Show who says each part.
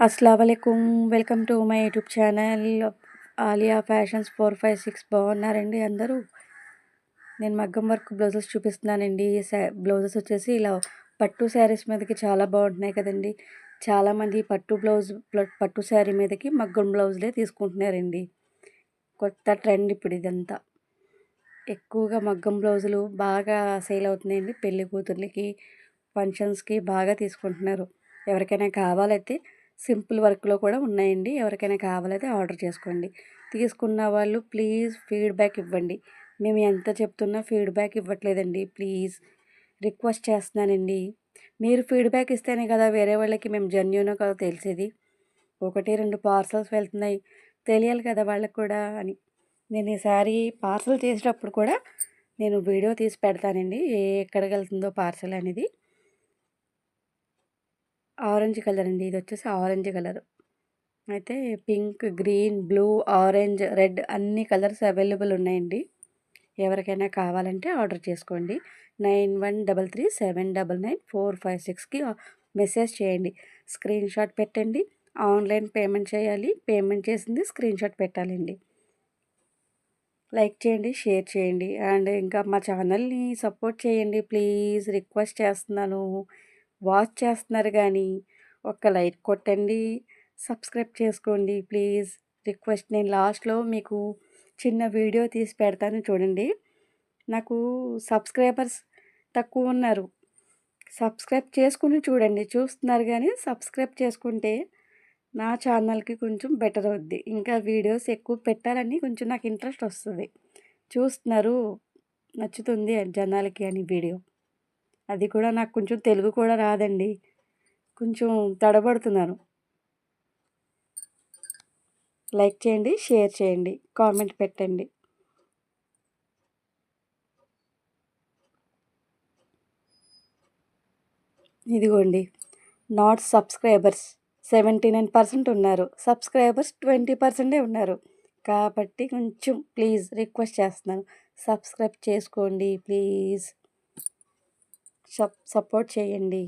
Speaker 1: అస్సలాముఅలైకుం. Welcome to my YouTube channel Aliya fashions 456. బాగున్నారండి అందరూ? నేను మగ్గం వర్క్ బ్లౌజెస్ చూపిస్తున్నానండి. బ్లౌజెస్ వచ్చేసి ఇలా పట్టు శారీస్ మీదకి చాలా బాగుంటున్నాయి కదండి. చాలామంది పట్టు శారీ మీదకి మగ్గం బ్లౌజులే తీసుకుంటున్నారండి. కొత్త ట్రెండ్ ఇప్పుడు ఇదంతా. ఎక్కువగా మగ్గం బ్లౌజులు బాగా సేల్ అవుతున్నాయండి. పెళ్లి కూతుర్లకి, ఫంక్షన్స్కి బాగా తీసుకుంటున్నారు. ఎవరికైనా కావాలైతే సింపుల్ వర్క్లో కూడా ఉన్నాయండి. ఎవరికైనా కావాలైతే ఆర్డర్ చేసుకోండి. తీసుకున్న వాళ్ళు ప్లీజ్ ఫీడ్బ్యాక్ ఇవ్వండి. మేము ఎంత చెప్తున్నా ఫీడ్బ్యాక్ ఇవ్వట్లేదండి. ప్లీజ్ రిక్వెస్ట్ చేస్తున్నానండి. మీరు ఫీడ్బ్యాక్ ఇస్తేనే కదా వేరే వాళ్ళకి మేము జెన్యూనో కదా తెలిసేది. 1, 2 పార్సల్స్ వెళ్తున్నాయి, తెలియాలి కదా వాళ్ళకి కూడా అని. నేను ఈసారి పార్సల్ చేసేటప్పుడు కూడా నేను వీడియో తీసి పెడతానండి, ఎక్కడికి వెళ్తుందో పార్సల్ అనేది. ఆరెంజ్ కలర్ అండి, ఇది వచ్చేసి ఆరెంజ్ కలర్. అయితే pink, green, blue, orange, red అన్ని కలర్స్ అవైలబుల్ ఉన్నాయండి. ఎవరికైనా కావాలంటే ఆర్డర్ చేసుకోండి. 9133799456కి మెసేజ్ చేయండి. స్క్రీన్ షాట్ పెట్టండి. ఆన్లైన్ పేమెంట్ చేయాలి. పేమెంట్ చేసింది స్క్రీన్ షాట్ పెట్టాలండి. లైక్ చేయండి, షేర్ చేయండి, అండ్ ఇంకా మా ఛానల్ని సపోర్ట్ చేయండి ప్లీజ్. రిక్వెస్ట్ చేస్తున్నాను. వాచ్ చేస్తున్నారు కానీ ఒక్క లైక్ కొట్టండి, సబ్స్క్రైబ్ చేసుకోండి ప్లీజ్. రిక్వెస్ట్. నేను లాస్ట్లో మీకు చిన్న వీడియో తీసి పెడతాను చూడండి. నాకు సబ్స్క్రైబర్స్ తక్కువ ఉన్నారు. సబ్స్క్రైబ్ చేసుకుని చూడండి. చూస్తున్నారు కానీ సబ్స్క్రైబ్ చేసుకుంటే నా ఛానల్కి కొంచెం బెటర్ అవుద్ది. ఇంకా వీడియోస్ ఎక్కువ పెట్టాలని కొంచెం నాకు ఇంట్రెస్ట్ వస్తుంది. చూస్తున్నారు, నచ్చుతుంది జనాలకి అని వీడియో. అది కూడా నాకు కొంచెం తెలుగు కూడా రాదండి, కొంచెం తడబడుతున్నాను. లైక్ చేయండి, షేర్ చేయండి, కామెంట్ పెట్టండి. ఇదిగోండి, నాట్ సబ్స్క్రైబర్స్ 79% ఉన్నారు, సబ్స్క్రైబర్స్ 20% ఉన్నారు. కాబట్టి కొంచెం ప్లీజ్ రిక్వెస్ట్ చేస్తున్నాను, సబ్స్క్రైబ్ చేసుకోండి ప్లీజ్. సపోర్ట్ చేయండి.